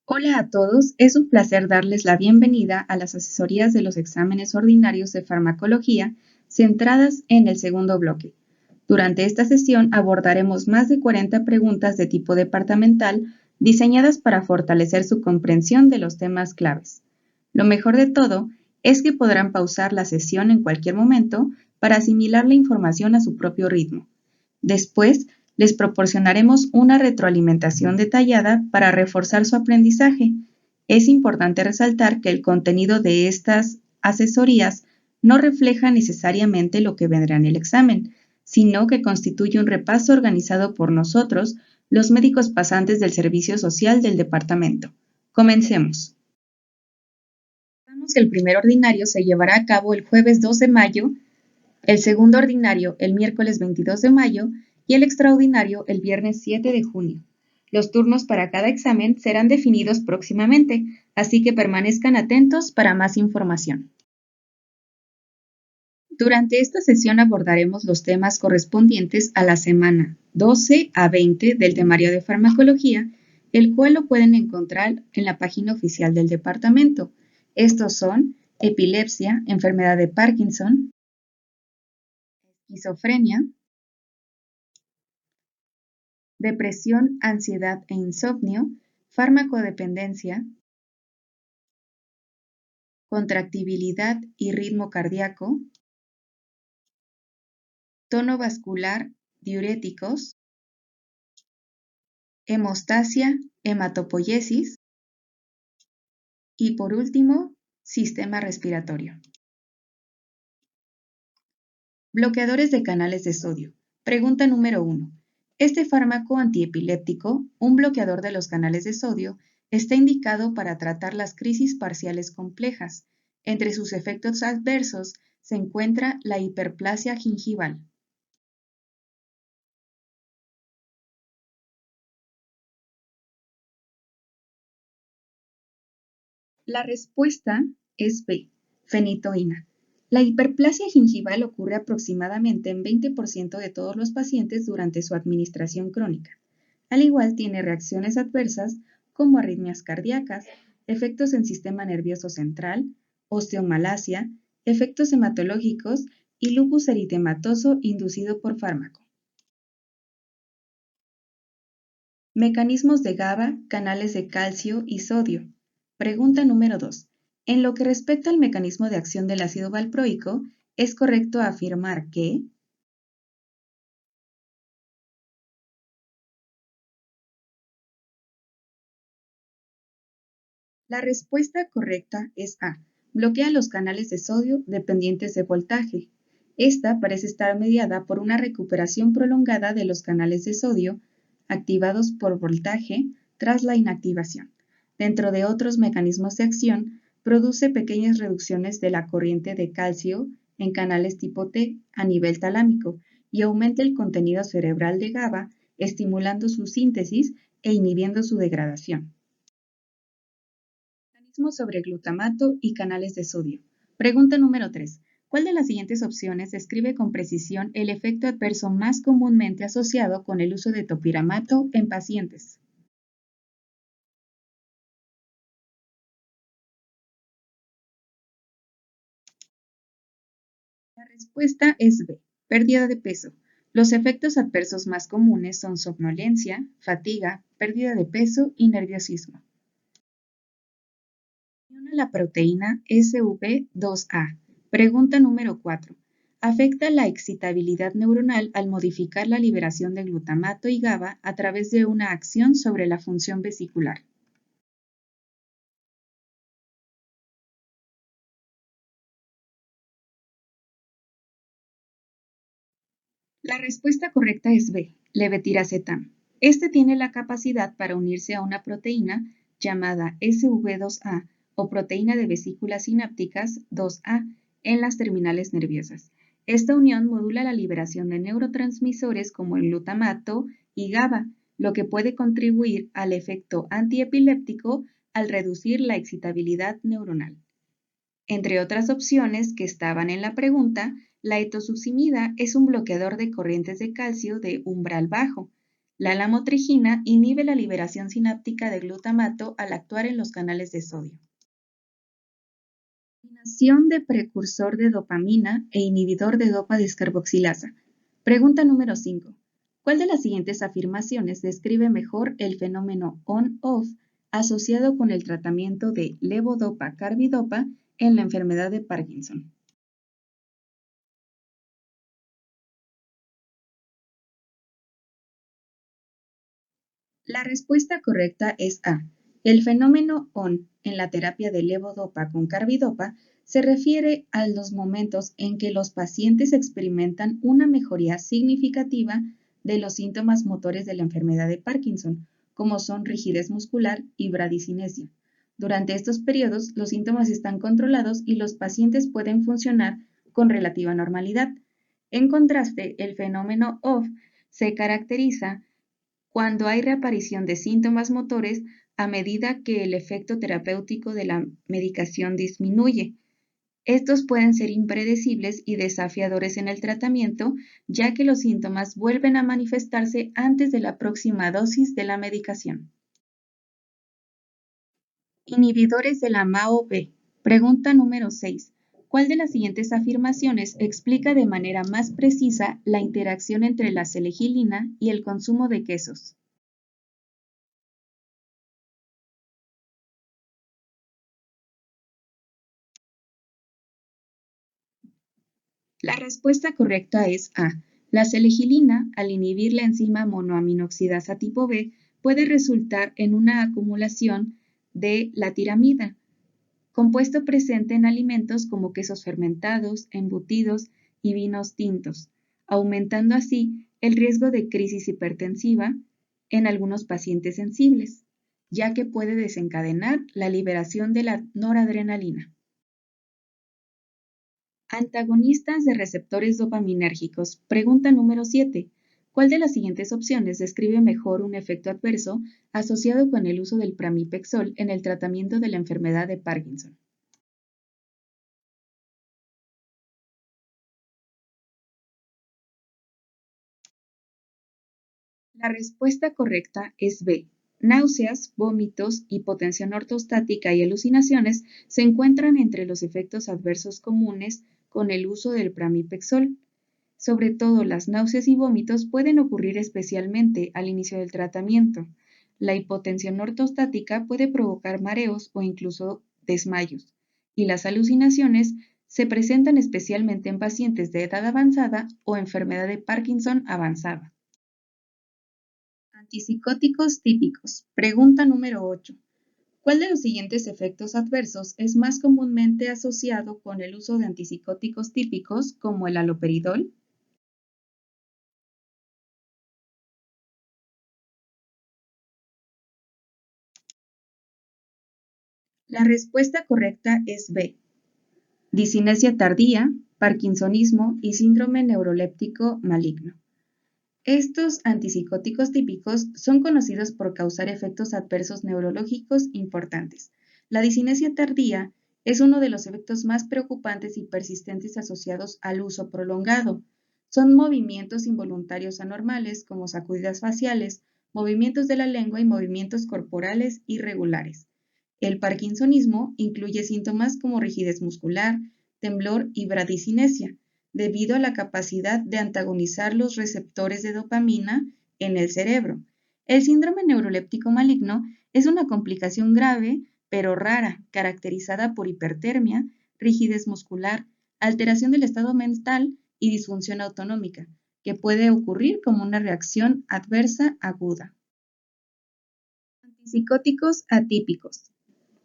Hola a todos, es un placer darles la bienvenida a las asesorías de los exámenes ordinarios de farmacología centradas en el segundo bloque. Durante esta sesión abordaremos más de 40 preguntas de tipo departamental diseñadas para fortalecer su comprensión de los temas claves. Lo mejor de todo es que podrán pausar la sesión en cualquier momento para asimilar la información a su propio ritmo. Después, les proporcionaremos una retroalimentación detallada para reforzar su aprendizaje. Es importante resaltar que el contenido de estas asesorías no refleja necesariamente lo que vendrá en el examen, sino que constituye un repaso organizado por nosotros, los médicos pasantes del Servicio Social del Departamento. Comencemos. El primer ordinario se llevará a cabo el jueves 2 de mayo, el segundo ordinario el miércoles 22 de mayo y el extraordinario el viernes 7 de junio. Los turnos para cada examen serán definidos próximamente, así que permanezcan atentos para más información. Durante esta sesión abordaremos los temas correspondientes a la semana 12 a 20 del temario de farmacología, el cual lo pueden encontrar en la página oficial del departamento. Estos son epilepsia, enfermedad de Parkinson, esquizofrenia, depresión, ansiedad e insomnio, farmacodependencia, contractibilidad y ritmo cardíaco, tono vascular, diuréticos, hemostasia, hematopoiesis y por último, sistema respiratorio. Bloqueadores de canales de sodio. Pregunta número 1. Este fármaco antiepiléptico, un bloqueador de los canales de sodio, está indicado para tratar las crisis parciales complejas. Entre sus efectos adversos se encuentra la hiperplasia gingival. La respuesta es B, fenitoína. La hiperplasia gingival ocurre aproximadamente en 20% de todos los pacientes durante su administración crónica. Al igual tiene reacciones adversas como arritmias cardíacas, efectos en sistema nervioso central, osteomalacia, efectos hematológicos y lupus eritematoso inducido por fármaco. Mecanismos de GABA, canales de calcio y sodio. Pregunta número 2. En lo que respecta al mecanismo de acción del ácido valproico, ¿es correcto afirmar que? La respuesta correcta es A. Bloquea los canales de sodio dependientes de voltaje. Esta parece estar mediada por una recuperación prolongada de los canales de sodio activados por voltaje tras la inactivación. Dentro de otros mecanismos de acción, produce pequeñas reducciones de la corriente de calcio en canales tipo T a nivel talámico y aumenta el contenido cerebral de GABA, estimulando su síntesis e inhibiendo su degradación. Mecanismos sobre glutamato y canales de sodio. Pregunta número 3. ¿Cuál de las siguientes opciones describe con precisión el efecto adverso más comúnmente asociado con el uso de topiramato en pacientes? La respuesta es B, pérdida de peso. Los efectos adversos más comunes son somnolencia, fatiga, pérdida de peso y nerviosismo. La proteína SV2A. Pregunta número 4. Afecta la excitabilidad neuronal al modificar la liberación de glutamato y GABA a través de una acción sobre la función vesicular. La respuesta correcta es B, levetiracetam. Este tiene la capacidad para unirse a una proteína llamada SV2A o proteína de vesículas sinápticas 2A en las terminales nerviosas. Esta unión modula la liberación de neurotransmisores como el glutamato y GABA, lo que puede contribuir al efecto antiepiléptico al reducir la excitabilidad neuronal. Entre otras opciones que estaban en la pregunta, la etosuximida es un bloqueador de corrientes de calcio de umbral bajo. La lamotrigina inhibe la liberación sináptica de glutamato al actuar en los canales de sodio. Combinación de precursor de dopamina e inhibidor de dopa descarboxilasa. Pregunta número 5. ¿Cuál de las siguientes afirmaciones describe mejor el fenómeno on-off asociado con el tratamiento de levodopa-carbidopa en la enfermedad de Parkinson? La respuesta correcta es A. El fenómeno ON en la terapia de levodopa con carbidopa se refiere a los momentos en que los pacientes experimentan una mejoría significativa de los síntomas motores de la enfermedad de Parkinson, como son rigidez muscular y bradicinesia. Durante estos periodos, los síntomas están controlados y los pacientes pueden funcionar con relativa normalidad. En contraste, el fenómeno OFF se caracteriza cuando hay reaparición de síntomas motores a medida que el efecto terapéutico de la medicación disminuye. Estos pueden ser impredecibles y desafiadores en el tratamiento, ya que los síntomas vuelven a manifestarse antes de la próxima dosis de la medicación. Inhibidores de la MAO-B. Pregunta número 6. ¿Cuál de las siguientes afirmaciones explica de manera más precisa la interacción entre la selegilina y el consumo de quesos? La respuesta correcta es A. La selegilina, al inhibir la enzima monoaminoxidasa tipo B, puede resultar en una acumulación de la tiramida, compuesto presente en alimentos como quesos fermentados, embutidos y vinos tintos, aumentando así el riesgo de crisis hipertensiva en algunos pacientes sensibles, ya que puede desencadenar la liberación de la noradrenalina. Antagonistas de receptores dopaminérgicos. Pregunta número 7. ¿Cuál de las siguientes opciones describe mejor un efecto adverso asociado con el uso del pramipexol en el tratamiento de la enfermedad de Parkinson? La respuesta correcta es B. Náuseas, vómitos, hipotensión ortostática y alucinaciones se encuentran entre los efectos adversos comunes con el uso del pramipexol. Sobre todo, las náuseas y vómitos pueden ocurrir especialmente al inicio del tratamiento. La hipotensión ortostática puede provocar mareos o incluso desmayos, y las alucinaciones se presentan especialmente en pacientes de edad avanzada o enfermedad de Parkinson avanzada. Antipsicóticos típicos. Pregunta número 8. ¿Cuál de los siguientes efectos adversos es más comúnmente asociado con el uso de antipsicóticos típicos como el haloperidol? La respuesta correcta es B. Disinesia tardía, parkinsonismo y síndrome neuroléptico maligno. Estos antipsicóticos típicos son conocidos por causar efectos adversos neurológicos importantes. La disinesia tardía es uno de los efectos más preocupantes y persistentes asociados al uso prolongado. Son movimientos involuntarios anormales como sacudidas faciales, movimientos de la lengua y movimientos corporales irregulares. El parkinsonismo incluye síntomas como rigidez muscular, temblor y bradicinesia, debido a la capacidad de antagonizar los receptores de dopamina en el cerebro. El síndrome neuroléptico maligno es una complicación grave, pero rara, caracterizada por hipertermia, rigidez muscular, alteración del estado mental y disfunción autonómica, que puede ocurrir como una reacción adversa aguda. Antipsicóticos atípicos.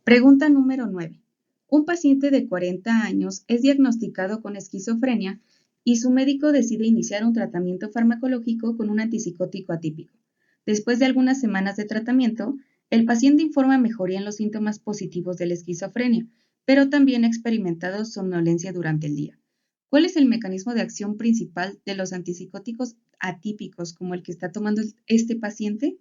Pregunta número 9. Un paciente de 40 años es diagnosticado con esquizofrenia y su médico decide iniciar un tratamiento farmacológico con un antipsicótico atípico. Después de algunas semanas de tratamiento, el paciente informa mejoría en los síntomas positivos de la esquizofrenia, pero también ha experimentado somnolencia durante el día. ¿Cuál es el mecanismo de acción principal de los antipsicóticos atípicos como el que está tomando este paciente?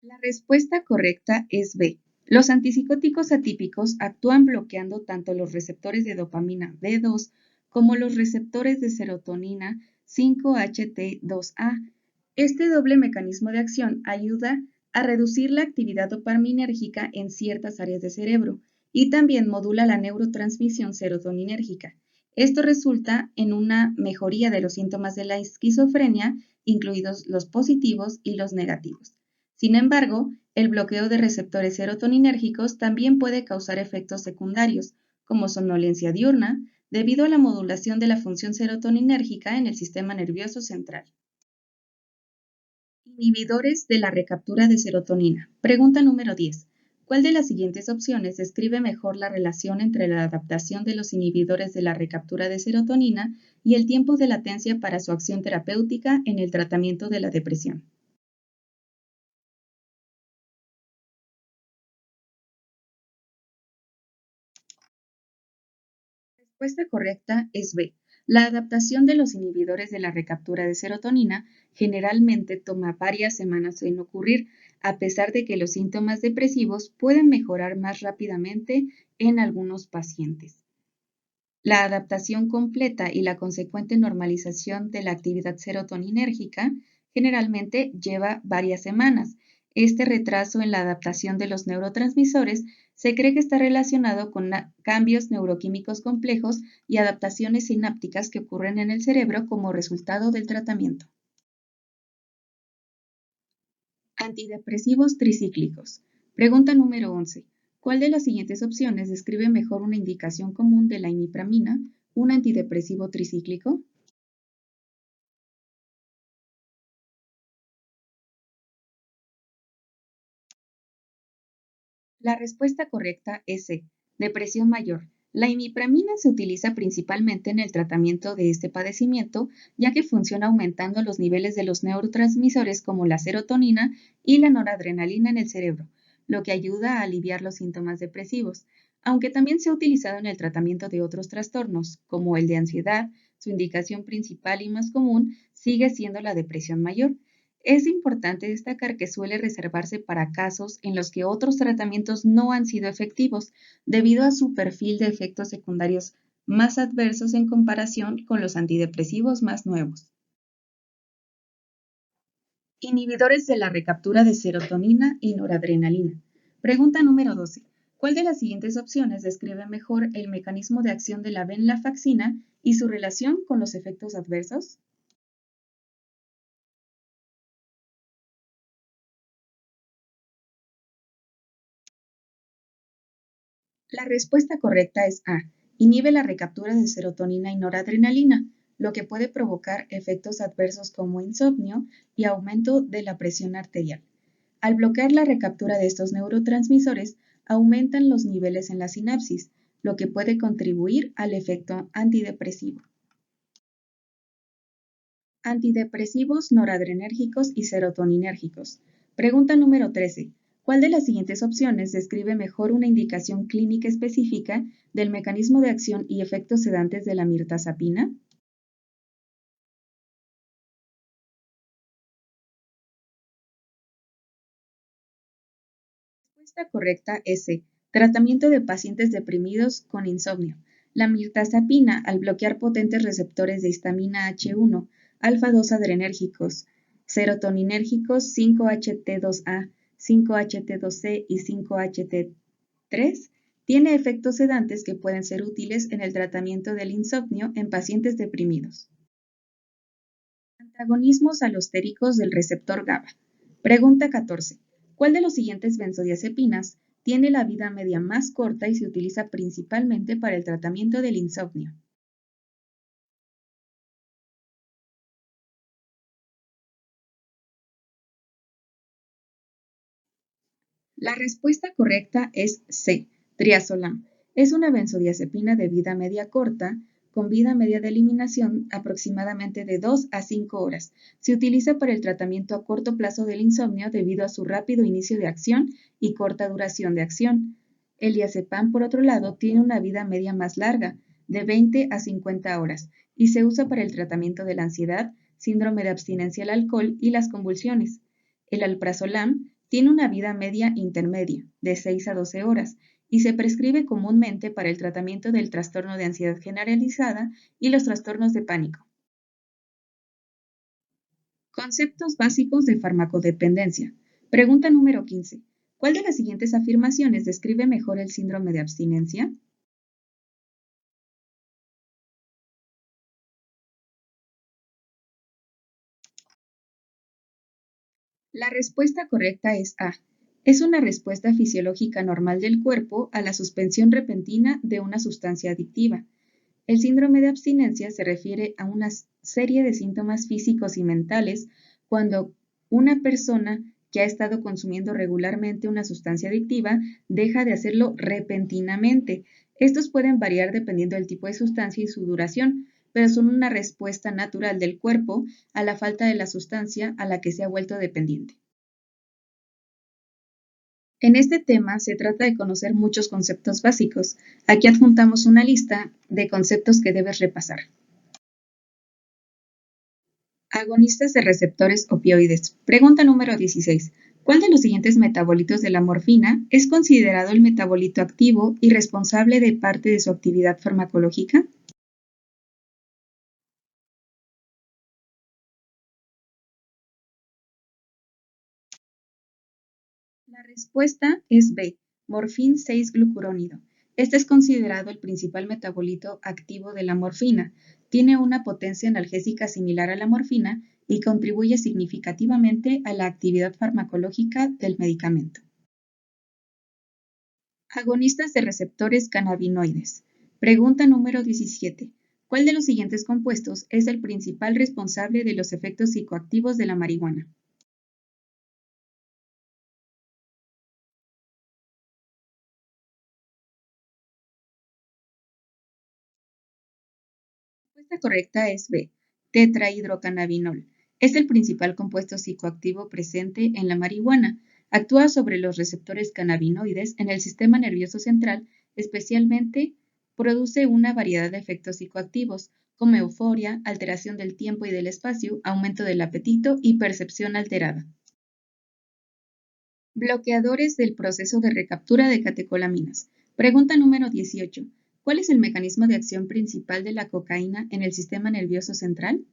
La respuesta correcta es B. Los antipsicóticos atípicos actúan bloqueando tanto los receptores de dopamina D2 como los receptores de serotonina 5-HT2A. Este doble mecanismo de acción ayuda a reducir la actividad dopaminérgica en ciertas áreas del cerebro y también modula la neurotransmisión serotoninérgica. Esto resulta en una mejoría de los síntomas de la esquizofrenia, incluidos los positivos y los negativos. Sin embargo, el bloqueo de receptores serotoninérgicos también puede causar efectos secundarios, como somnolencia diurna, debido a la modulación de la función serotoninérgica en el sistema nervioso central. Inhibidores de la recaptura de serotonina. Pregunta número 10. ¿Cuál de las siguientes opciones describe mejor la relación entre la adaptación de los inhibidores de la recaptura de serotonina y el tiempo de latencia para su acción terapéutica en el tratamiento de la depresión? La respuesta correcta es B. La adaptación de los inhibidores de la recaptura de serotonina generalmente toma varias semanas en ocurrir, a pesar de que los síntomas depresivos pueden mejorar más rápidamente en algunos pacientes. La adaptación completa y la consecuente normalización de la actividad serotoninérgica generalmente lleva varias semanas. Este retraso en la adaptación de los neurotransmisores se cree que está relacionado con cambios neuroquímicos complejos y adaptaciones sinápticas que ocurren en el cerebro como resultado del tratamiento. Antidepresivos tricíclicos. Pregunta número 11. ¿Cuál de las siguientes opciones describe mejor una indicación común de la imipramina, un antidepresivo tricíclico? La respuesta correcta es C. Depresión mayor. La imipramina se utiliza principalmente en el tratamiento de este padecimiento, ya que funciona aumentando los niveles de los neurotransmisores como la serotonina y la noradrenalina en el cerebro, lo que ayuda a aliviar los síntomas depresivos, aunque también se ha utilizado en el tratamiento de otros trastornos, como el de ansiedad. Su indicación principal y más común sigue siendo la depresión mayor. Es importante destacar que suele reservarse para casos en los que otros tratamientos no han sido efectivos debido a su perfil de efectos secundarios más adversos en comparación con los antidepresivos más nuevos. Inhibidores de la recaptura de serotonina y noradrenalina. Pregunta número 12. ¿Cuál de las siguientes opciones describe mejor el mecanismo de acción de la venlafaxina y su relación con los efectos adversos? La respuesta correcta es A. Inhibe la recaptura de serotonina y noradrenalina, lo que puede provocar efectos adversos como insomnio y aumento de la presión arterial. Al bloquear la recaptura de estos neurotransmisores, aumentan los niveles en la sinapsis, lo que puede contribuir al efecto antidepresivo. Antidepresivos noradrenérgicos y serotoninérgicos. Pregunta número 13. ¿Cuál de las siguientes opciones describe mejor una indicación clínica específica del mecanismo de acción y efectos sedantes de la mirtazapina? La respuesta correcta es C. Tratamiento de pacientes deprimidos con insomnio. La mirtazapina, al bloquear potentes receptores de histamina H1, alfa-2 adrenérgicos, serotoninérgicos 5-HT2A, 5-HT2C y 5-HT3, tiene efectos sedantes que pueden ser útiles en el tratamiento del insomnio en pacientes deprimidos. Antagonismos alostéricos del receptor GABA. Pregunta 14. ¿Cuál de los siguientes benzodiazepinas tiene la vida media más corta y se utiliza principalmente para el tratamiento del insomnio? La respuesta correcta es C. Triazolam. Es una benzodiazepina de vida media corta, con vida media de eliminación aproximadamente de 2 a 5 horas. Se utiliza para el tratamiento a corto plazo del insomnio debido a su rápido inicio de acción y corta duración de acción. El diazepam, por otro lado, tiene una vida media más larga, de 20 a 50 horas, y se usa para el tratamiento de la ansiedad, síndrome de abstinencia al alcohol y las convulsiones. El alprazolam Tiene una vida media intermedia, de 6 a 12 horas, y se prescribe comúnmente para el tratamiento del trastorno de ansiedad generalizada y los trastornos de pánico. Conceptos básicos de farmacodependencia. Pregunta número 15. ¿Cuál de las siguientes afirmaciones describe mejor el síndrome de abstinencia? La respuesta correcta es A. Es una respuesta fisiológica normal del cuerpo a la suspensión repentina de una sustancia adictiva. El síndrome de abstinencia se refiere a una serie de síntomas físicos y mentales cuando una persona que ha estado consumiendo regularmente una sustancia adictiva deja de hacerlo repentinamente. Estos pueden variar dependiendo del tipo de sustancia y su duración, pero son una respuesta natural del cuerpo a la falta de la sustancia a la que se ha vuelto dependiente. En este tema se trata de conocer muchos conceptos básicos. Aquí adjuntamos una lista de conceptos que debes repasar. Agonistas de receptores opioides. Pregunta número 16. ¿Cuál de los siguientes metabolitos de la morfina es considerado el metabolito activo y responsable de parte de su actividad farmacológica? La respuesta es B, morfín 6-glucurónido. Este es considerado el principal metabolito activo de la morfina. Tiene una potencia analgésica similar a la morfina y contribuye significativamente a la actividad farmacológica del medicamento. Agonistas de receptores cannabinoides. Pregunta número 17. ¿Cuál de los siguientes compuestos es el principal responsable de los efectos psicoactivos de la marihuana? La respuesta correcta es B, tetrahidrocannabinol. Es el principal compuesto psicoactivo presente en la marihuana. Actúa sobre los receptores cannabinoides en el sistema nervioso central, especialmente produce una variedad de efectos psicoactivos, como euforia, alteración del tiempo y del espacio, aumento del apetito y percepción alterada. Bloqueadores del proceso de recaptura de catecolaminas. Pregunta número 18. ¿Cuál es el mecanismo de acción principal de la cocaína en el sistema nervioso central?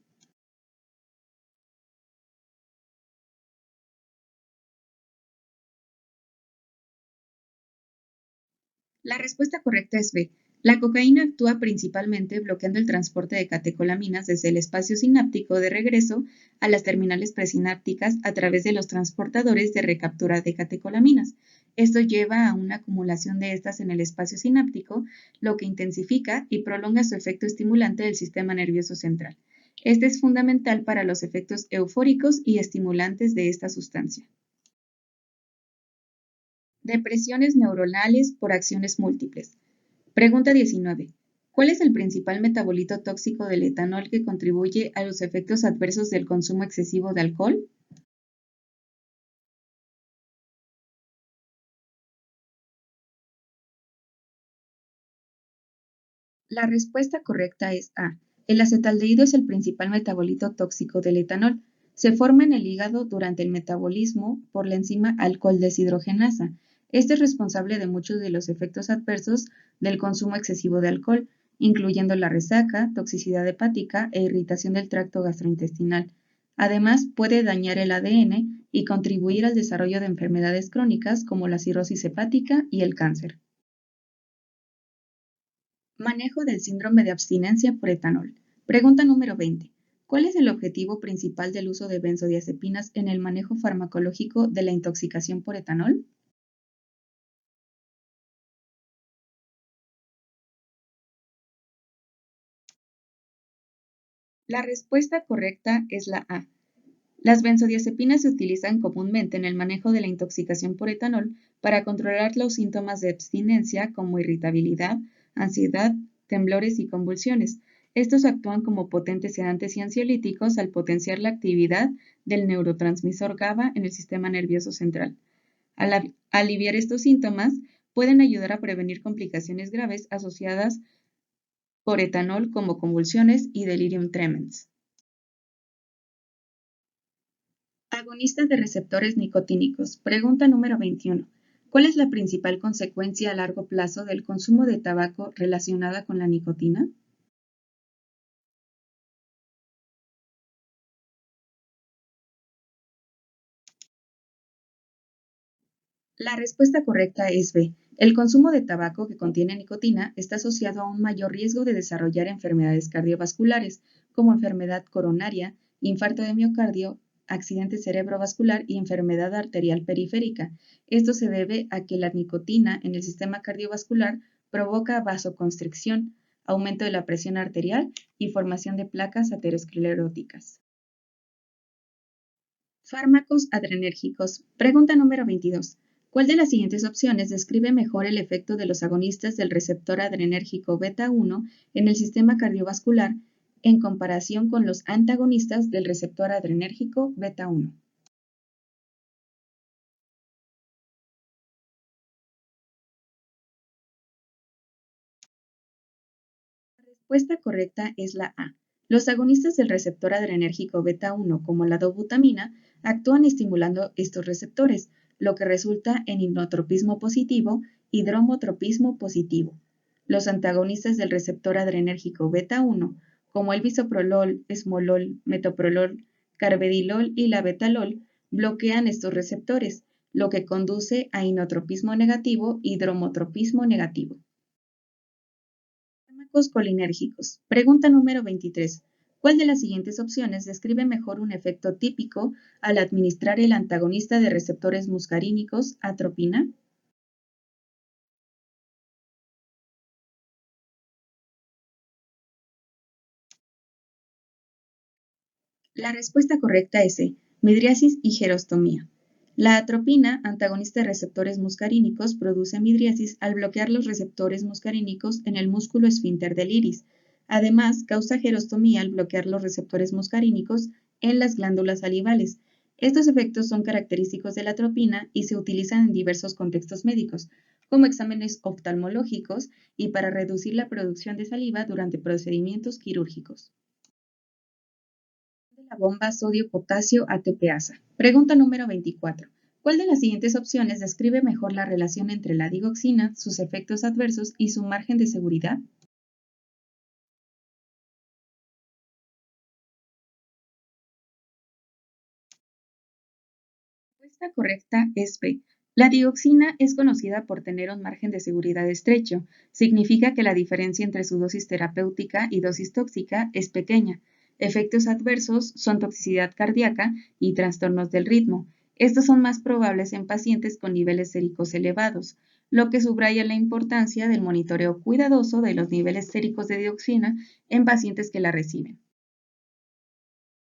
La respuesta correcta es B. La cocaína actúa principalmente bloqueando el transporte de catecolaminas desde el espacio sináptico de regreso a las terminales presinápticas a través de los transportadores de recaptura de catecolaminas. Esto lleva a una acumulación de estas en el espacio sináptico, lo que intensifica y prolonga su efecto estimulante del sistema nervioso central. Este es fundamental para los efectos eufóricos y estimulantes de esta sustancia. Depresiones neuronales por acciones múltiples. Pregunta 19. ¿Cuál es el principal metabolito tóxico del etanol que contribuye a los efectos adversos del consumo excesivo de alcohol? La respuesta correcta es A. El acetaldehído es el principal metabolito tóxico del etanol. Se forma en el hígado durante el metabolismo por la enzima alcohol deshidrogenasa. Este es responsable de muchos de los efectos adversos del consumo excesivo de alcohol, incluyendo la resaca, toxicidad hepática e irritación del tracto gastrointestinal. Además, puede dañar el ADN y contribuir al desarrollo de enfermedades crónicas como la cirrosis hepática y el cáncer. Manejo del síndrome de abstinencia por etanol. Pregunta número 20. ¿Cuál es el objetivo principal del uso de benzodiazepinas en el manejo farmacológico de la intoxicación por etanol? La respuesta correcta es la A. Las benzodiazepinas se utilizan comúnmente en el manejo de la intoxicación por etanol para controlar los síntomas de abstinencia como irritabilidad, ansiedad, temblores y convulsiones. Estos actúan como potentes sedantes y ansiolíticos al potenciar la actividad del neurotransmisor GABA en el sistema nervioso central. Al aliviar estos síntomas, pueden ayudar a prevenir complicaciones graves asociadas por etanol como convulsiones y delirium tremens. Agonista de receptores nicotínicos. Pregunta número 21. ¿Cuál es la principal consecuencia a largo plazo del consumo de tabaco relacionada con la nicotina? La respuesta correcta es B. El consumo de tabaco que contiene nicotina está asociado a un mayor riesgo de desarrollar enfermedades cardiovasculares, como enfermedad coronaria, infarto de miocardio, accidente cerebrovascular y enfermedad arterial periférica. Esto se debe a que la nicotina en el sistema cardiovascular provoca vasoconstricción, aumento de la presión arterial y formación de placas ateroscleróticas. Fármacos adrenérgicos. Pregunta número 22. ¿Cuál de las siguientes opciones describe mejor el efecto de los agonistas del receptor adrenérgico beta 1 en el sistema cardiovascular en comparación con los antagonistas del receptor adrenérgico beta 1? La respuesta correcta es la A. Los agonistas del receptor adrenérgico beta 1, como la dobutamina, actúan estimulando estos receptores, lo que resulta en inotropismo positivo y dromotropismo positivo. Los antagonistas del receptor adrenérgico beta 1, como el bisoprolol, esmolol, metoprolol, carvedilol y la betalol, bloquean estos receptores, lo que conduce a inotropismo negativo y dromotropismo negativo. Fármacos colinérgicos. Pregunta número 23. ¿Cuál de las siguientes opciones describe mejor un efecto típico al administrar el antagonista de receptores muscarínicos, atropina? La respuesta correcta es C. Midriasis y gerostomía. La atropina, antagonista de receptores muscarínicos, produce midriasis al bloquear los receptores muscarínicos en el músculo esfínter del iris. Además, causa gerostomía al bloquear los receptores muscarínicos en las glándulas salivales. Estos efectos son característicos de la atropina y se utilizan en diversos contextos médicos, como exámenes oftalmológicos y para reducir la producción de saliva durante procedimientos quirúrgicos. De la bomba sodio-potasio ATPasa. Pregunta número 24. ¿Cuál de las siguientes opciones describe mejor la relación entre la digoxina, sus efectos adversos y su margen de seguridad? La respuesta correcta es B. La dioxina es conocida por tener un margen de seguridad estrecho. Significa que la diferencia entre su dosis terapéutica y dosis tóxica es pequeña. Efectos adversos son toxicidad cardíaca y trastornos del ritmo. Estos son más probables en pacientes con niveles séricos elevados, lo que subraya la importancia del monitoreo cuidadoso de los niveles séricos de dioxina en pacientes que la reciben.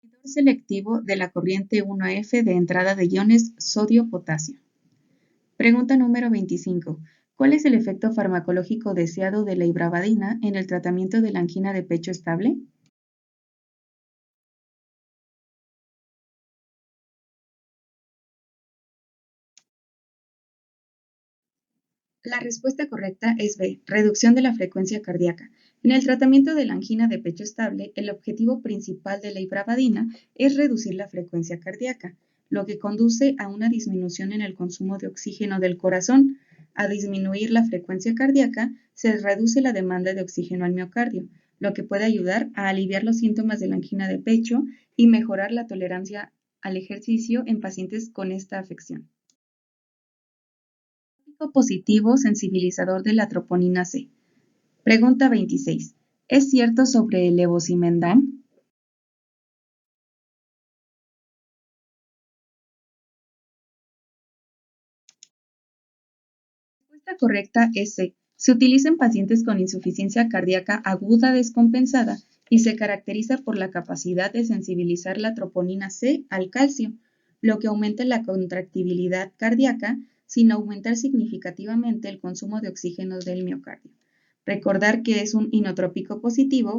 Inhibidor selectivo de la corriente 1F de entrada de iones sodio-potasio. Pregunta número 25. ¿Cuál es el efecto farmacológico deseado de la ibravadina en el tratamiento de la angina de pecho estable? La respuesta correcta es B. Reducción de la frecuencia cardíaca. En el tratamiento de la angina de pecho estable, el objetivo principal de la ibravadina es reducir la frecuencia cardíaca, lo que conduce a una disminución en el consumo de oxígeno del corazón. A disminuir la frecuencia cardíaca, se reduce la demanda de oxígeno al miocardio, lo que puede ayudar a aliviar los síntomas de la angina de pecho y mejorar la tolerancia al ejercicio en pacientes con esta afección. Positivo sensibilizador de la troponina C. Pregunta 26. ¿Es cierto sobre el levosimendan? La respuesta correcta es C. Se utiliza en pacientes con insuficiencia cardíaca aguda descompensada y se caracteriza por la capacidad de sensibilizar la troponina C al calcio, lo que aumenta la contractibilidad cardíaca sin aumentar significativamente el consumo de oxígeno del miocardio. Recordar que es un inotrópico positivo,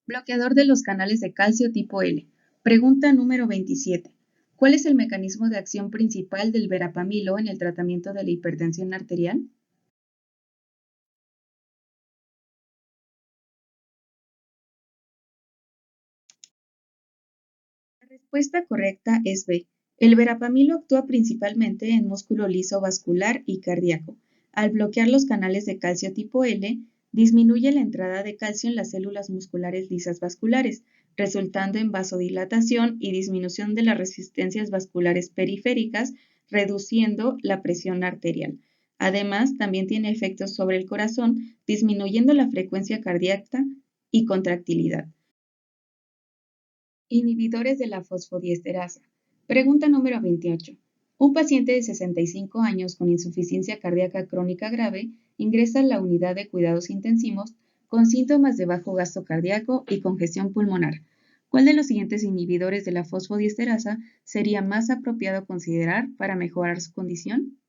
bloqueador de los canales de calcio tipo L. Pregunta número 27. ¿Cuál es el mecanismo de acción principal del verapamilo en el tratamiento de la hipertensión arterial? La Respuesta correcta es B. El verapamilo actúa principalmente en músculo liso vascular y cardíaco. Al bloquear los canales de calcio tipo L, disminuye la entrada de calcio en las células musculares lisas vasculares, resultando en vasodilatación y disminución de las resistencias vasculares periféricas, reduciendo la presión arterial. Además, también tiene efectos sobre el corazón, disminuyendo la frecuencia cardíaca y contractilidad. Inhibidores de la fosfodiesterasa. Pregunta número 28. Un paciente de 65 años con insuficiencia cardíaca crónica grave ingresa a la unidad de cuidados intensivos con síntomas de bajo gasto cardíaco y congestión pulmonar. ¿Cuál de los siguientes inhibidores de la fosfodiesterasa sería más apropiado considerar para mejorar su condición?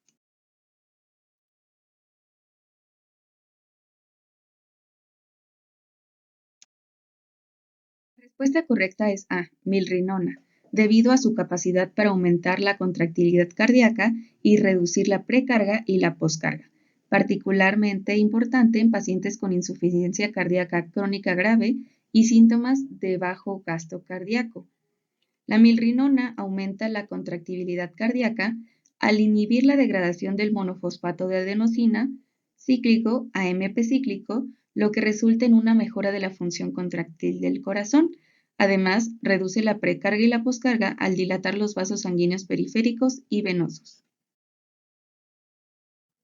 La respuesta correcta es A, milrinona, debido a su capacidad para aumentar la contractilidad cardíaca y reducir la precarga y la poscarga, particularmente importante en pacientes con insuficiencia cardíaca crónica grave y síntomas de bajo gasto cardíaco. La milrinona aumenta la contractibilidad cardíaca al inhibir la degradación del monofosfato de adenosina cíclico a AMP cíclico, lo que resulta en una mejora de la función contractil del corazón. Además, reduce la precarga y la poscarga al dilatar los vasos sanguíneos periféricos y venosos.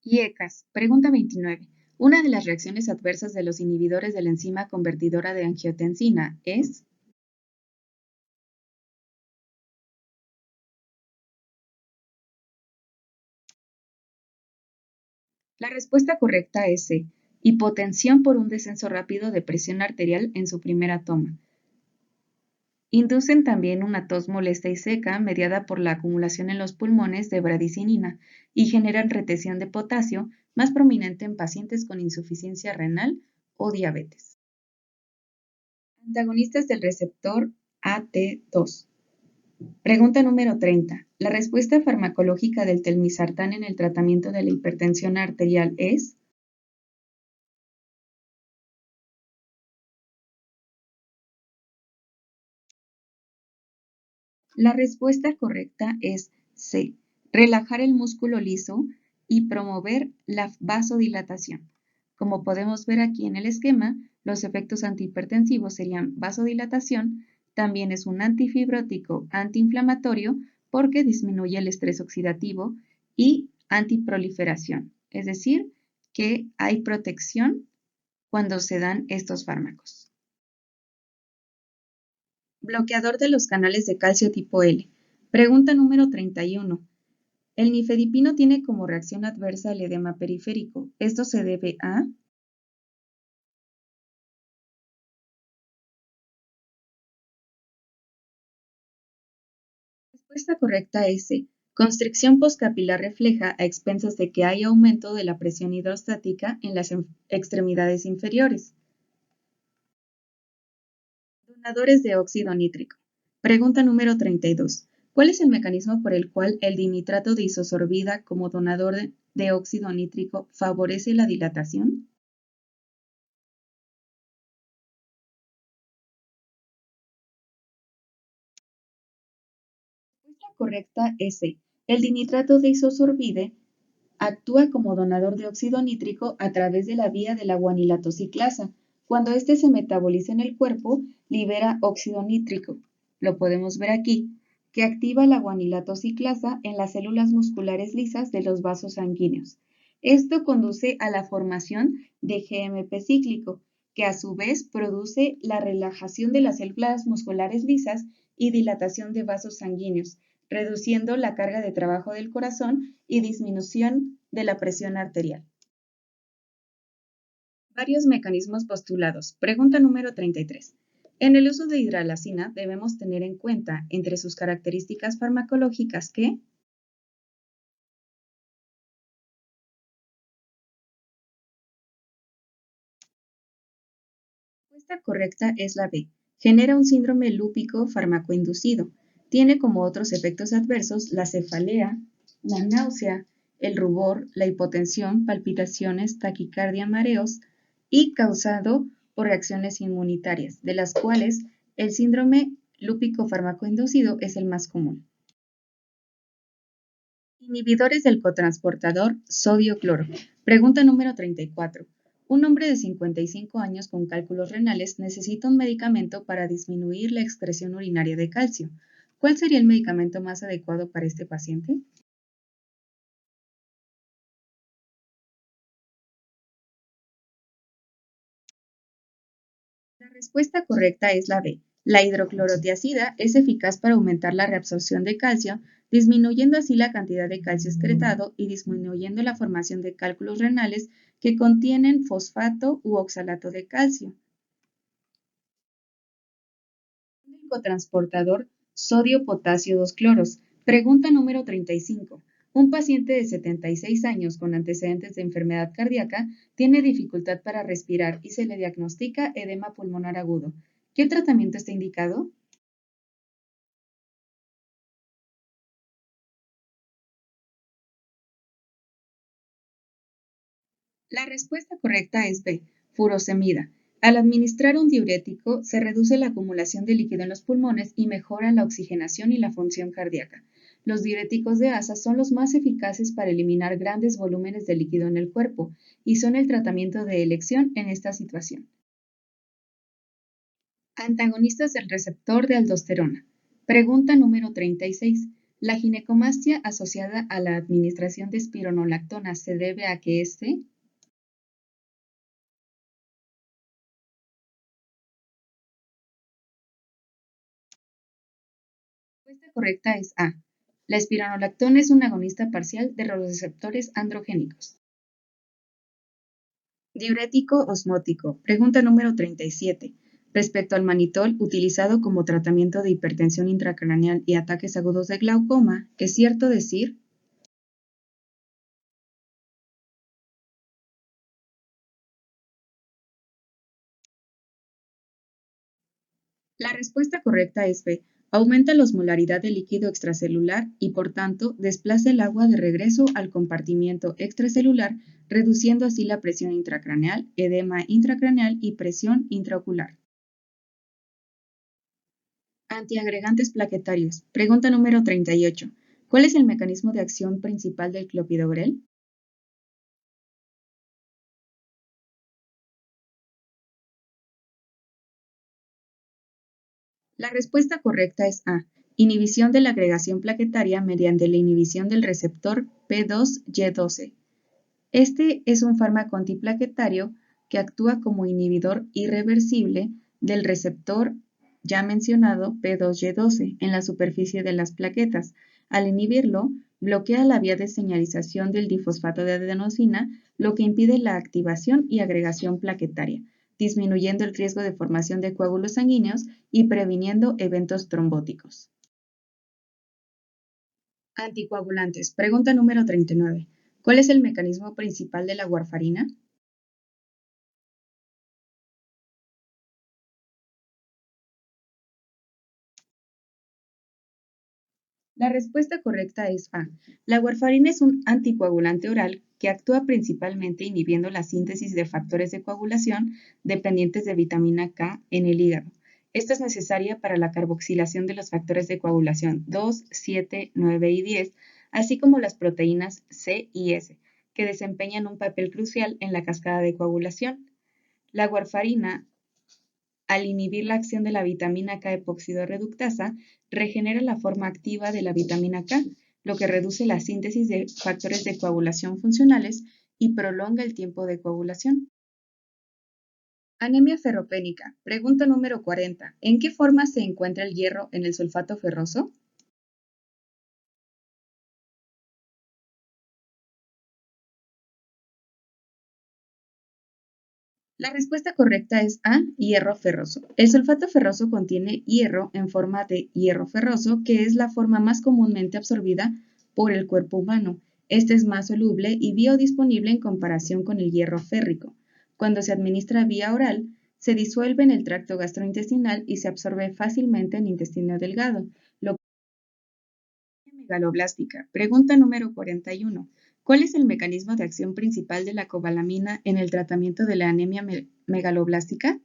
IECAS. Pregunta 29. Una de las reacciones adversas de los inhibidores de la enzima convertidora de angiotensina es... La respuesta correcta es C, hipotensión por un descenso rápido de presión arterial en su primera toma. Inducen también una tos molesta y seca mediada por la acumulación en los pulmones de bradicinina y generan retención de potasio, más prominente en pacientes con insuficiencia renal o diabetes. Antagonistas del receptor AT2. Pregunta número 30. La respuesta farmacológica del telmisartán en el tratamiento de la hipertensión arterial es... La respuesta correcta es C, relajar el músculo liso y promover la vasodilatación. Como podemos ver aquí en el esquema, los efectos antihipertensivos serían vasodilatación, también es un antifibrótico antiinflamatorio porque disminuye el estrés oxidativo y antiproliferación, es decir, que hay protección cuando se dan estos fármacos. Bloqueador de los canales de calcio tipo L. Pregunta número 31. El nifedipino tiene como reacción adversa el edema periférico. ¿Esto se debe a? La respuesta correcta es C. Constricción postcapilar refleja a expensas de que hay aumento de la presión hidrostática en las extremidades inferiores. Donadores de óxido nítrico. Pregunta número 32. ¿Cuál es el mecanismo por el cual el dinitrato de isosorbida como donador de óxido nítrico favorece la dilatación? La respuesta correcta es C. El dinitrato de isosorbide actúa como donador de óxido nítrico a través de la vía de la guanilatociclasa. Cuando éste se metaboliza en el cuerpo, libera óxido nítrico. Lo podemos ver aquí, que activa la guanilatociclasa en las células musculares lisas de los vasos sanguíneos. Esto conduce a la formación de GMP cíclico, que a su vez produce la relajación de las células musculares lisas y dilatación de vasos sanguíneos, reduciendo la carga de trabajo del corazón y disminución de la presión arterial. Varios mecanismos postulados. Pregunta número 33. En el uso de hidralazina debemos tener en cuenta entre sus características farmacológicas que... La respuesta correcta es la B. Genera un síndrome lúpico farmacoinducido. Tiene como otros efectos adversos la cefalea, la náusea, el rubor, la hipotensión, palpitaciones, taquicardia, mareos y causado por reacciones inmunitarias, de las cuales el síndrome lúpico fármaco inducido es el más común. Inhibidores del cotransportador sodio-cloro. Pregunta número 34. Un hombre de 55 años con cálculos renales necesita un medicamento para disminuir la excreción urinaria de calcio. ¿Cuál sería el medicamento más adecuado para este paciente? La respuesta correcta es la B. La hidroclorotiazida es eficaz para aumentar la reabsorción de calcio, disminuyendo así la cantidad de calcio excretado y disminuyendo la formación de cálculos renales que contienen fosfato u oxalato de calcio. Transportador sodio-potasio 2 cloros. Pregunta número 35. Un paciente de 76 años con antecedentes de enfermedad cardíaca tiene dificultad para respirar y se le diagnostica edema pulmonar agudo. ¿Qué tratamiento está indicado? La respuesta correcta es B, furosemida. Al administrar un diurético, se reduce la acumulación de líquido en los pulmones y mejora la oxigenación y la función cardíaca. Los diuréticos de asa son los más eficaces para eliminar grandes volúmenes de líquido en el cuerpo y son el tratamiento de elección en esta situación. Antagonistas del receptor de aldosterona. Pregunta número 36. ¿La ginecomastia asociada a la administración de espironolactona se debe a que este? La respuesta correcta es A. La espironolactona es un agonista parcial de los receptores androgénicos. Diurético osmótico. Pregunta número 37. Respecto al manitol utilizado como tratamiento de hipertensión intracraneal y ataques agudos de glaucoma, ¿es cierto decir? La respuesta correcta es B. Aumenta la osmolaridad del líquido extracelular y, por tanto, desplaza el agua de regreso al compartimiento extracelular, reduciendo así la presión intracraneal, edema intracraneal y presión intraocular. Antiagregantes plaquetarios. Pregunta número 38. ¿Cuál es el mecanismo de acción principal del clopidogrel? La respuesta correcta es A. Inhibición de la agregación plaquetaria mediante la inhibición del receptor P2Y12. Este es un fármaco antiplaquetario que actúa como inhibidor irreversible del receptor ya mencionado P2Y12 en la superficie de las plaquetas. Al inhibirlo, bloquea la vía de señalización del difosfato de adenosina, lo que impide la activación y agregación plaquetaria, disminuyendo el riesgo de formación de coágulos sanguíneos y previniendo eventos trombóticos. Anticoagulantes. Pregunta número 39. ¿Cuál es el mecanismo principal de la warfarina? La respuesta correcta es A. La warfarina es un anticoagulante oral que actúa principalmente inhibiendo la síntesis de factores de coagulación dependientes de vitamina K en el hígado. Esta es necesaria para la carboxilación de los factores de coagulación 2, 7, 9 y 10, así como las proteínas C y S, que desempeñan un papel crucial en la cascada de coagulación. La warfarina, al inhibir la acción de la vitamina K epoxidorreductasa, regenera la forma activa de la vitamina K, lo que reduce la síntesis de factores de coagulación funcionales y prolonga el tiempo de coagulación. Anemia ferropénica. Pregunta número 40. ¿En qué forma se encuentra el hierro en el sulfato ferroso? La respuesta correcta es A, hierro ferroso. El sulfato ferroso contiene hierro en forma de hierro ferroso, que es la forma más comúnmente absorbida por el cuerpo humano. Este es más soluble y biodisponible en comparación con el hierro férrico. Cuando se administra vía oral, se disuelve en el tracto gastrointestinal y se absorbe fácilmente en intestino delgado, lo megaloblástica. Pregunta número 41. ¿Cuál es el mecanismo de acción principal de la cobalamina en el tratamiento de la anemia megaloblástica?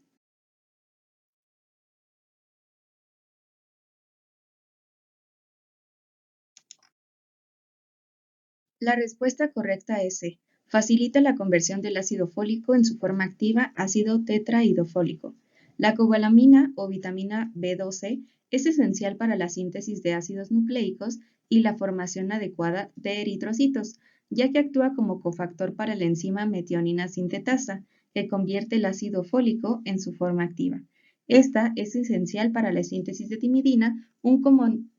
La respuesta correcta es C. Facilita la conversión del ácido fólico en su forma activa ácido tetrahidrofólico. La cobalamina o vitamina B12 es esencial para la síntesis de ácidos nucleicos y la formación adecuada de eritrocitos, ya que actúa como cofactor para la enzima metionina sintetasa, que convierte el ácido fólico en su forma activa. Esta es esencial para la síntesis de timidina, un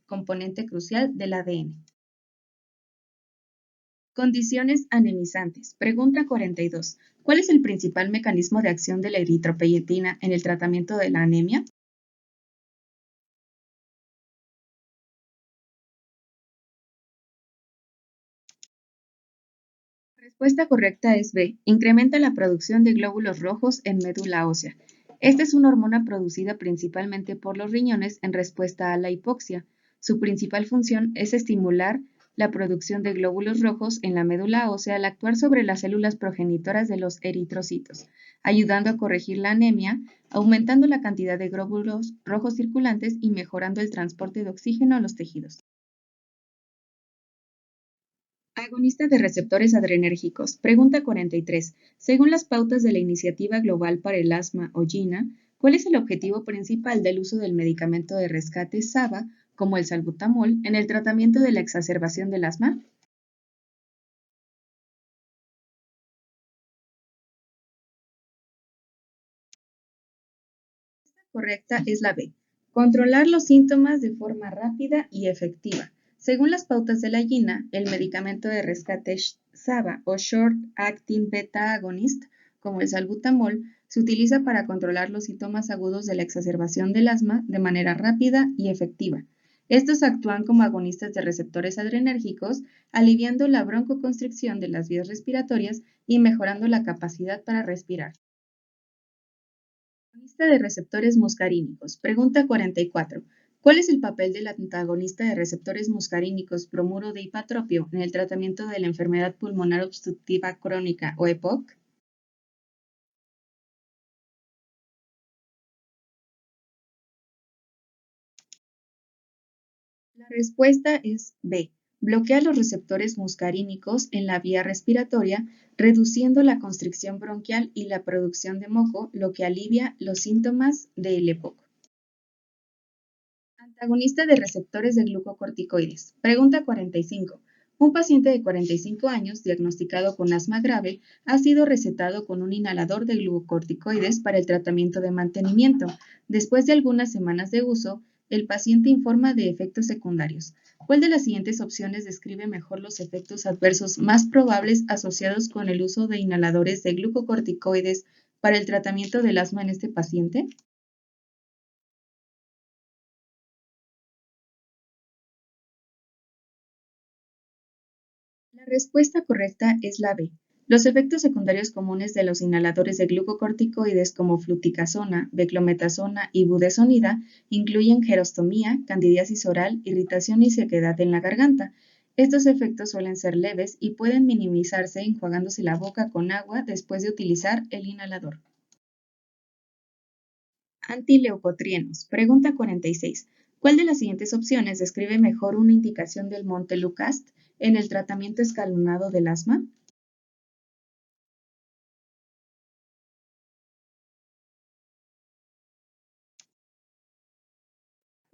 componente crucial del ADN. Condiciones anemizantes. Pregunta 42. ¿Cuál es el principal mecanismo de acción de la eritropoyetina en el tratamiento de la anemia? La respuesta correcta es B. Incrementa la producción de glóbulos rojos en médula ósea. Esta es una hormona producida principalmente por los riñones en respuesta a la hipoxia. Su principal función es estimular la producción de glóbulos rojos en la médula ósea al actuar sobre las células progenitoras de los eritrocitos, ayudando a corregir la anemia, aumentando la cantidad de glóbulos rojos circulantes y mejorando el transporte de oxígeno a los tejidos. Agonista de receptores adrenérgicos. Pregunta 43. Según las pautas de la Iniciativa Global para el Asma o GINA, ¿cuál es el objetivo principal del uso del medicamento de rescate SABA, como el salbutamol, en el tratamiento de la exacerbación del asma? Correcta es la B. Controlar los síntomas de forma rápida y efectiva. Según las pautas de la GINA, el medicamento de rescate SABA o Short Acting Beta Agonist, como el salbutamol, se utiliza para controlar los síntomas agudos de la exacerbación del asma de manera rápida y efectiva. Estos actúan como agonistas de receptores adrenérgicos, aliviando la broncoconstricción de las vías respiratorias y mejorando la capacidad para respirar. Antagonista de receptores muscarínicos. Pregunta 44. ¿Cuál es el papel del antagonista de receptores muscarínicos bromuro de ipatropio en el tratamiento de la enfermedad pulmonar obstructiva crónica o EPOC? La respuesta es B. Bloquea los receptores muscarínicos en la vía respiratoria, reduciendo la constricción bronquial y la producción de moco, lo que alivia los síntomas del EPOC. Antagonista de receptores de glucocorticoides. Pregunta 45. Un paciente de 45 años diagnosticado con asma grave ha sido recetado con un inhalador de glucocorticoides para el tratamiento de mantenimiento. Después de algunas semanas de uso, el paciente informa de efectos secundarios. ¿Cuál de las siguientes opciones describe mejor los efectos adversos más probables asociados con el uso de inhaladores de glucocorticoides para el tratamiento del asma en este paciente? La respuesta correcta es la B. Los efectos secundarios comunes de los inhaladores de glucocorticoides como fluticasona, beclometasona y budesonida incluyen gerostomía, candidiasis oral, irritación y sequedad en la garganta. Estos efectos suelen ser leves y pueden minimizarse enjuagándose la boca con agua después de utilizar el inhalador. Antileucotrienos. Pregunta 46. ¿Cuál de las siguientes opciones describe mejor una indicación del Montelukast en el tratamiento escalonado del asma?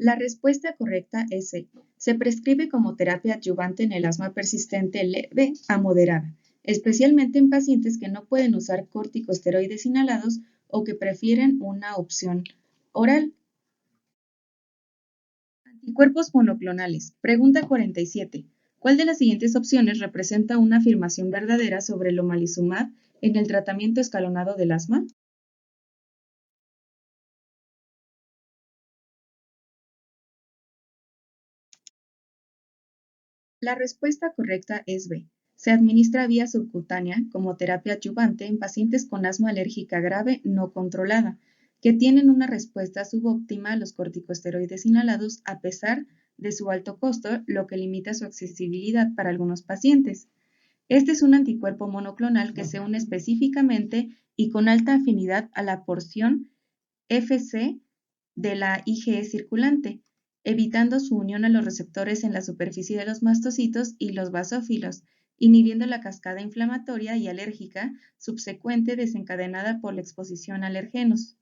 La respuesta correcta es C. Se prescribe como terapia adyuvante en el asma persistente leve a moderada, especialmente en pacientes que no pueden usar corticosteroides inhalados o que prefieren una opción oral. Anticuerpos monoclonales. Pregunta 47. ¿Cuál de las siguientes opciones representa una afirmación verdadera sobre el omalizumab en el tratamiento escalonado del asma? La respuesta correcta es B. Se administra vía subcutánea como terapia adyuvante en pacientes con asma alérgica grave no controlada, que tienen una respuesta subóptima a los corticosteroides inhalados a pesar de su alto costo, lo que limita su accesibilidad para algunos pacientes. Este es un anticuerpo monoclonal que se une específicamente y con alta afinidad a la porción Fc de la IgE circulante, evitando su unión a los receptores en la superficie de los mastocitos y los basófilos, inhibiendo la cascada inflamatoria y alérgica subsecuente desencadenada por la exposición a alergenos.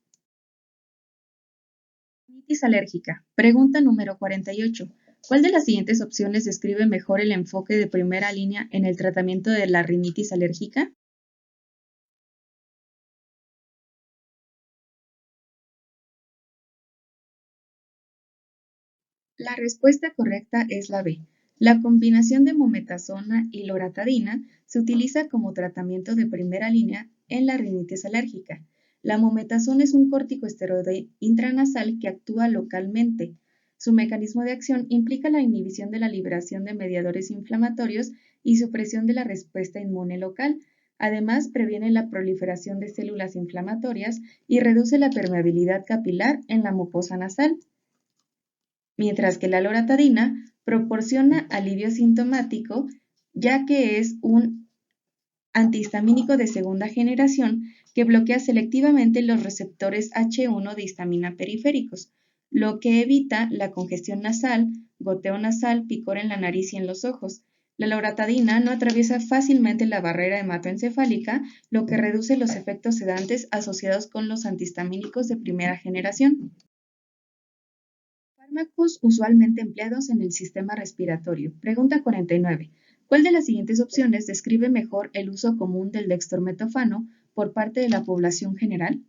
Rinitis alérgica. Pregunta número 48. ¿Cuál de las siguientes opciones describe mejor el enfoque de primera línea en el tratamiento de la rinitis alérgica? La respuesta correcta es la B. La combinación de mometasona y loratadina se utiliza como tratamiento de primera línea en la rinitis alérgica. La mometasona es un corticosteroide intranasal que actúa localmente. Su mecanismo de acción implica la inhibición de la liberación de mediadores inflamatorios y supresión de la respuesta inmune local. Además, previene la proliferación de células inflamatorias y reduce la permeabilidad capilar en la mucosa nasal, mientras que la loratadina proporciona alivio sintomático, ya que es un antihistamínico de segunda generación que bloquea selectivamente los receptores H1 de histamina periféricos, lo que evita la congestión nasal, goteo nasal, picor en la nariz y en los ojos. La loratadina no atraviesa fácilmente la barrera hematoencefálica, lo que reduce los efectos sedantes asociados con los antihistamínicos de primera generación. Fármacos usualmente empleados en el sistema respiratorio. Pregunta 49. ¿Cuál de las siguientes opciones describe mejor el uso común del dextrometofano por parte de la población general?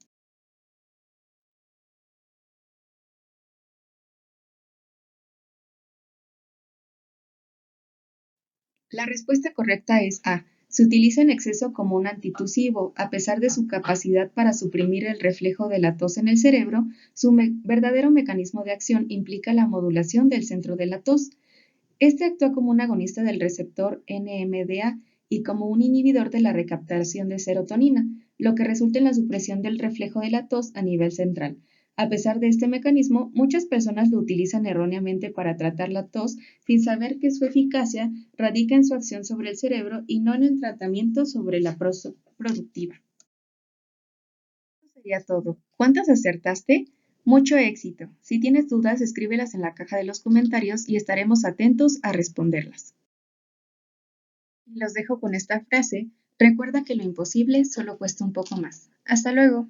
La respuesta correcta es A. Se utiliza en exceso como un antitusivo. A pesar de su capacidad para suprimir el reflejo de la tos en el cerebro, su verdadero mecanismo de acción implica la modulación del centro de la tos. Este actúa como un agonista del receptor NMDA y como un inhibidor de la recaptación de serotonina, lo que resulta en la supresión del reflejo de la tos a nivel central. A pesar de este mecanismo, muchas personas lo utilizan erróneamente para tratar la tos sin saber que su eficacia radica en su acción sobre el cerebro y no en el tratamiento sobre la productiva. Eso sería todo. ¿Cuántas acertaste? Mucho éxito. Si tienes dudas, escríbelas en la caja de los comentarios y estaremos atentos a responderlas. Y los dejo con esta frase: recuerda que lo imposible solo cuesta un poco más. Hasta luego.